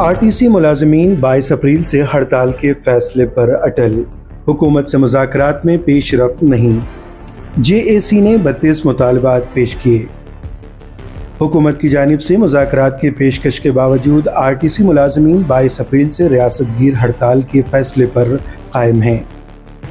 RTC मुलाजमीन 22 अप्रैल से हड़ताल के फैसले पर अटल। हुकूमत से मुज़ाकरात में पेशरफ्त नहीं। जेएसी ने 32 मुतालबात पेश किए। हुकूमत की जानिब से मुज़ाकरात की पेशकश के बावजूद आरटीसी मुलाजमीन 22 अप्रैल से रियासतगीर हड़ताल के फैसले पर कायम हैं।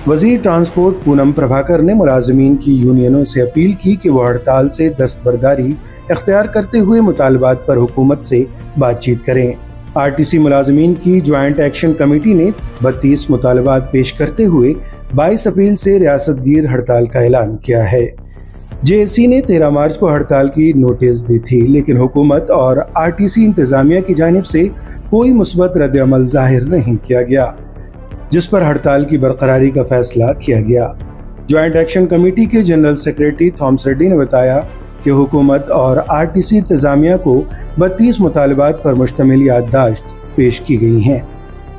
वज़ीर ट्रांसपोर्ट पूनम प्रभाकर ने मुलाजमीन की यूनियनों से अपील की कि वो हड़ताल से दस्तबरदारी इख्तियार करते हुए मुतालबात पर हुकूमत से बातचीत करें। आरटीसी मुलाजमीन की ज्वाइंट एक्शन कमेटी ने 32 मुतालबात पेश करते हुए 22 अप्रैल से रियासतगीर हड़ताल का ऐलान किया है। जेएसी ने 13 मार्च को हड़ताल की नोटिस दी थी, लेकिन हुकूमत और आरटीसी इंतजामिया की जानिब से कोई मुस्बत रद्द अमल जाहिर नहीं किया गया, जिस पर हड़ताल की बरकरारी का फैसला किया गया। ज्वाइंट एक्शन कमेटी के जनरल सेक्रेटरी थॉमस रेड्डी ने बताया कि हुकूमत और आरटीसी इंतजामिया को 32 मुतालबात पर मुश्तमिल याददाश्त पेश की गई हैं।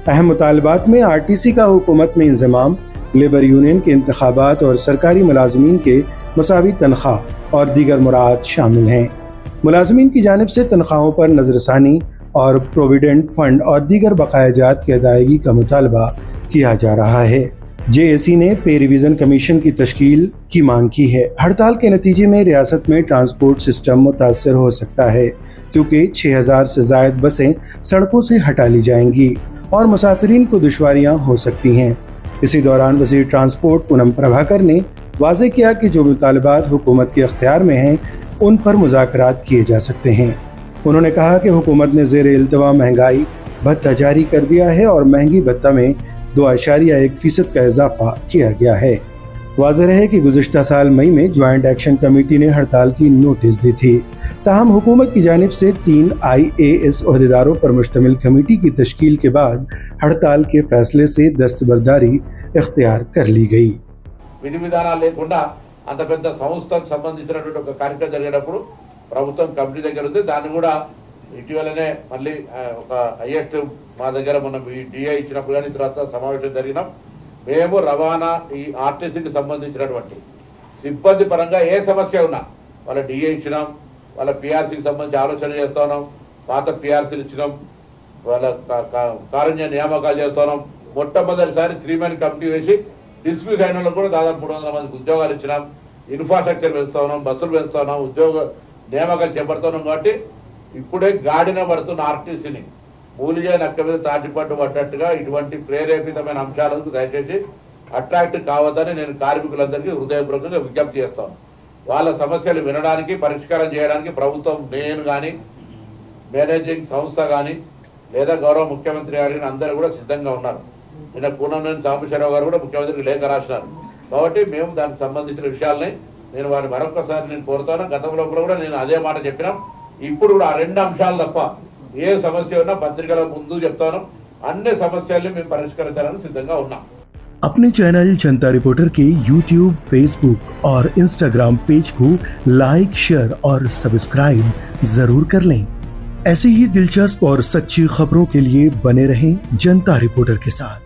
अहम मुतालबात में आरटीसी का हुकूमत में इंज़माम, लेबर यूनियन के इंतखाबात और सरकारी मुलाजमीन के मसावी तनख्वाह और दीगर मुराद शामिल हैं। मुलाजमीन की जानिब से तनख्वाहों पर नजरसानी और प्रोविडेंट फंड और दीगर बकायाजात की अदायगी का मुतालबा किया जा रहा है। जेएसी ने पे रिवीजन कमीशन की तश्कील की मांग की है। हड़ताल के नतीजे में रियासत में ट्रांसपोर्ट सिस्टम मुतासर हो सकता है, क्योंकि 6000 से ज़ायद बसें सड़कों से हटा ली जाएंगी और मुसाफिरीन को दुश्वारियां हो सकती हैं। इसी दौरान वज़ीर ट्रांसपोर्ट पूनम प्रभाकर ने वाज़ेह किया कि जो मुतालबात हुकूमत के अख्तियार में हैं उन पर मुज़ाकरात किए जा सकते हैं। उन्होंने कहा कि हुकूमत ने ज़ेर इल्तवा महंगाई भत्ता जारी कर दिया है और महंगी भत्ता में 2.1% का इजाफा किया गया है। वाज़ेह रहे कि गुज़िश्ता साल मई में ज्वाइंट एक्शन कमेटी ने हड़ताल की नोटिस दी थी। ताहम हुकूमत की जानिब से 3 IAS ओहदेदारों पर मुश्तमिल कमेटी की तश्कील के बाद हड़ताल के फैसले से दस्तबरदारी इख्तियार कर ली गई। విధి విధానాలు లేకుండా అంత పెద్ద సంస్థకు సంబంధించినటువంటి ఒక కార్యక్రమం జరిగేటప్పుడు ప్రభుత్వం కమిటీ దగ్గర ఉంది. దాన్ని కూడా ఇటీవలనే మళ్ళీ ఒక హైయెస్ట్ మా దగ్గర మనం ఈ డిఐ ఇచ్చినప్పుడు కానీ తర్వాత సమావేశం జరిగినాం. మేము రవాణా ఈ ఆర్టీసీకి సంబంధించినటువంటి సిబ్బంది పరంగా ఏ సమస్య ఉన్నా వాళ్ళ డిఐ ఇచ్చినాం, వాళ్ళ పిఆర్సీకి సంబంధించి ఆలోచన చేస్తున్నాం, పాత పిఆర్సీలు ఇచ్చినాం, వాళ్ళ కారుణ్య నియామకాలు చేస్తున్నాం. మొట్టమొదటిసారి 3 మెన్ కమిటీ వేసి డిస్మిస్ అయిన వాళ్ళకు కూడా దాదాపు 300 మందికి ఉద్యోగాలు ఇచ్చినాం. ఇన్ఫ్రాస్ట్రక్చర్ పెంచుతున్నాం, బస్సులు పెంచుతున్నాం, ఉద్యోగ నియామకాలు చేపడుతున్నాం. కాబట్టి ఇప్పుడే గాడిన పడుతున్న ఆర్టీసీని మూలిజే నక్క మీద తాటిపట్టు పడ్డట్టుగా ఇటువంటి ప్రేరేపితమైన అంశాలకు దయచేసి అట్రాక్ట్ కావద్దని నేను కార్మికులందరికీ హృదయపూర్వకంగా విజ్ఞప్తి చేస్తాను. వాళ్ళ సమస్యలు వినడానికి, పరిష్కారం చేయడానికి ప్రభుత్వం, నేను కానీ, మేనేజింగ్ సంస్థ కానీ లేదా గౌరవ ముఖ్యమంత్రి గారిని అందరూ కూడా సిద్ధంగా ఉన్నారు. నిన్న కూనంనేని సాంబశివరావు గారు కూడా ముఖ్యమంత్రికి లేఖ రాసినారు. కాబట్టి మేము దానికి సంబంధించిన విషయాలని నేను వారిని మరొకసారి నేను కోరుతాను. గతంలో కూడా నేను అదే మాట చెప్పినాం. ఇప్పుడు కూడా ఆ 2 అంశాలు తప్ప ఏ సమస్య ఉన్నా పత్రికల ముందు చెప్తాను. అన్ని సమస్యల్ని మేము పరిష్కరించాలని సిద్ధంగా ఉన్నాం. अपने चैनल जनता रिपोर्टर के YouTube, Facebook और Instagram पेज को लाइक, शेयर और सब्सक्राइब जरूर कर लें। ऐसी ही दिलचस्प और सच्ची खबरों के लिए बने रहें जनता रिपोर्टर के साथ।